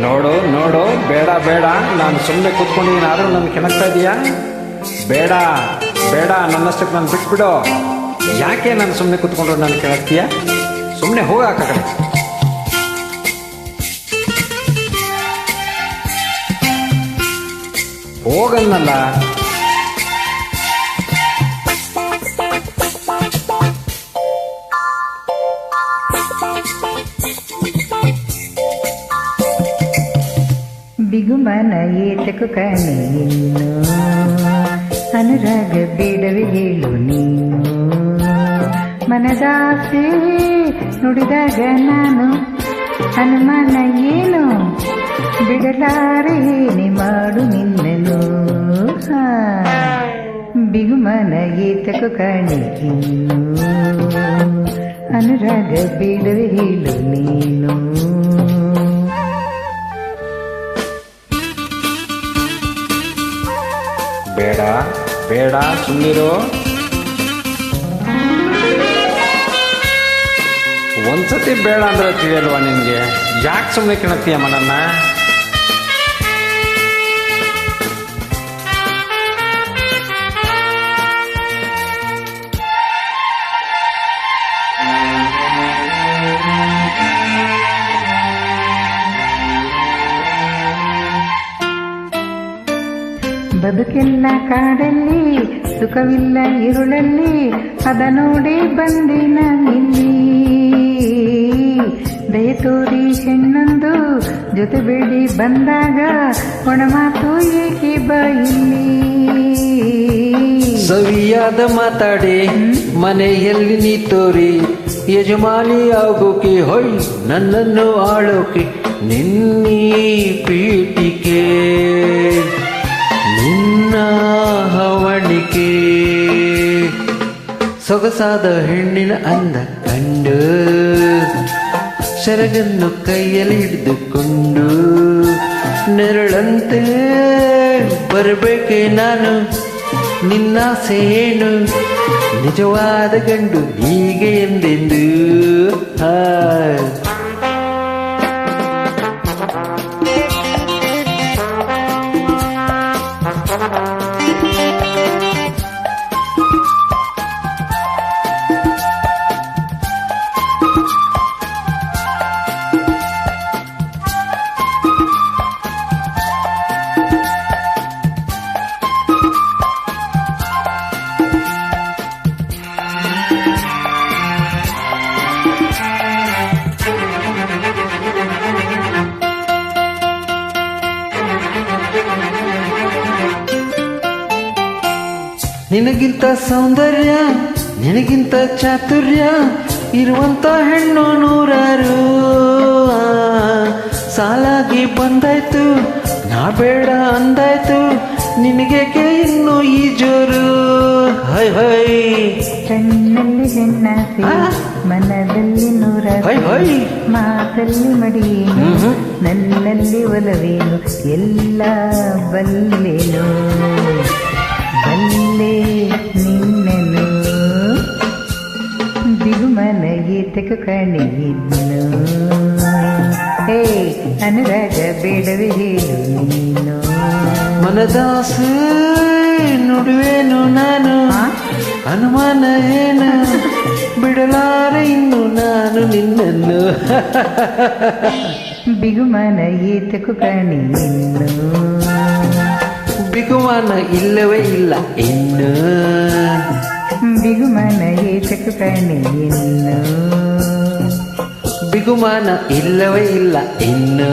ನೋಡು ನೋಡು, ಬೇಡ ಬೇಡ, ನಾನು ಸುಮ್ಮನೆ ಕೂತ್ಕೊಂಡಿದ್ದೀನಿ, ಆದರೂ ನನ್ನ ಕೆಣಕ್ತಾ ಇದೀಯಾ? ಬೇಡ ಬೇಡ, ನನ್ನಷ್ಟಕ್ಕೆ ನಾನು ಬಿಟ್ಬಿಡು. ಯಾಕೆ ನಾನು ಸುಮ್ಮನೆ ಕೂತ್ಕೊಂಡ್ರು ನಾನು ಕೆಣಕ್ತೀಯ? ಸುಮ್ಮನೆ ಹೋಗಾಕ ಕಡೆ. ಹೋಗನ್ನಲ್ಲ. ಬಿಗುಮನ ಏತಕು ಕಾಣೆ ಇನ್ನು, ಅನುರಾಗ ಬೇಡವೇ ಹೇಳು ನೀನು. ಮನದಾಸೆ ನುಡಿದಾಗ ನಾನು ಅನುಮಾನ ಏನು, ಬಿಡಲಾರೆ ಏನೇ ಮಾಡು ನಿನ್ನನು. ಬಿಗುಮನ ಏತಕು ಕಾಣೆ ಇನ್ನು, ಅನುರಾಗ ಬೇಡವೇ ಹೇಳು ನೀನು. ಬೇಡ ಬೇಡ, ಸುಮ್ಮನಿರು. ಒಂದ್ಸತಿ ಬೇಡ ಅಂದ್ರೆ ತಿಳಿಯಲ್ವಾ ನಿನಗೆ? ಯಾಕೆ ಸುಮ್ಮನೆ ಕೆಣಕ್ತೀಯ ಮನನ್ನ? ಬದುಕೆಲ್ಲ ಕಾಡಲ್ಲಿ, ಸುಖವಿಲ್ಲ ഇരുಳಲ್ಲಿ, ಅದ ನೋಡಿ ಬಂದಿನ ಇಲ್ಲಿ. ದಯ ತೋರಿ ಹೆಣ್ಣೊಂದು ಜೊತೆ ಬೇಡಿ ಬಂದಾಗ ಒಣಮಾತು ಏಕೆ ಬಾಯಿಲ್ಲಿ. ಸವಿಯಾದ ಮಾತಾಡಿ ಮನೆಯಲ್ಲಿ ನೀ ತೋರಿ, ಯಜಮಾನಿ ಆಗೋಕೆ ಹೊಯ್ ನನ್ನನ್ನು ಆಳೋಕೆ. ನಿನ್ನೀ ಪೀಠಿಕೆ ನಿನ್ನ ಹವಣಿಕೆ, ಸೊಗಸಾದ ಹೆಣ್ಣಿನ ಅಂದ ಕಂಡು ಸೆರಗನ್ನು ಕೈಯಲ್ಲಿ ಹಿಡಿದುಕೊಂಡು ನೆರಳಂತೆ ಬರಬೇಕೆ ನಾನು. ನಿನ್ನಾಸೆ ಏನು, ನಿಜವಾದ ಗಂಡು ಹೀಗೆ ಎಂದೆಂದು. ನಿನಗಿಂತ ಸೌಂದರ್ಯ, ನಿನಗಿಂತ ಚಾತುರ್ಯ ಇರುವಂತ ಹೆಣ್ಣು ನೂರಾರು. ಸಾಲಾಗಿ ಬಂದಾಯ್ತು, ನಾ ಬೇಡ ಅಂದಾಯ್ತು, ನಿನಗೇಕೆ ಇನ್ನು ಈ ಜೋರು? High high. ಕಣ್ಣಲ್ಲಿ ಹೆಣ್ಣಾಸೆ, ಮನದಲ್ಲಿ ನೂರಾಸೆ, ಮಾತಲ್ಲಿ ಮಡಿಯೇನು, ನನ್ನಲ್ಲಿ ಒಲವೇನು, ಎಲ್ಲ ಬಲ್ಲೆನು ಬಲ್ಲೆ ನಿನ್ನನು. ಬಿಗುಮನ ಏತಕು ಕಾಣೆ ಇನ್ನು, ಹೇ ಅನುರಾಗ ಬೇಡವೇ ಹೇಳು ನೀನು. ಮನದಾಸೆ ನುಡುವೇನು ನಾನು, ಅನುಮಾನ ಏನು, ಬಿಡಲಾರೆ ಇನ್ನು ನಾನು ನಿನ್ನನ್ನು. ಬಿಗುಮನ ಏತಕು ಕಾಣೆ ಇನ್ನು, ಬಿಗುಮಾನ ಇಲ್ಲವೇ ಇಲ್ಲ ಇನ್ನು. ಬಿಗುಮನ ಏತಕು ಕಾಣೆ ಇನ್ನು, ಬಿಗುಮಾನ ಇಲ್ಲವೇ ಇಲ್ಲ ಇನ್ನು.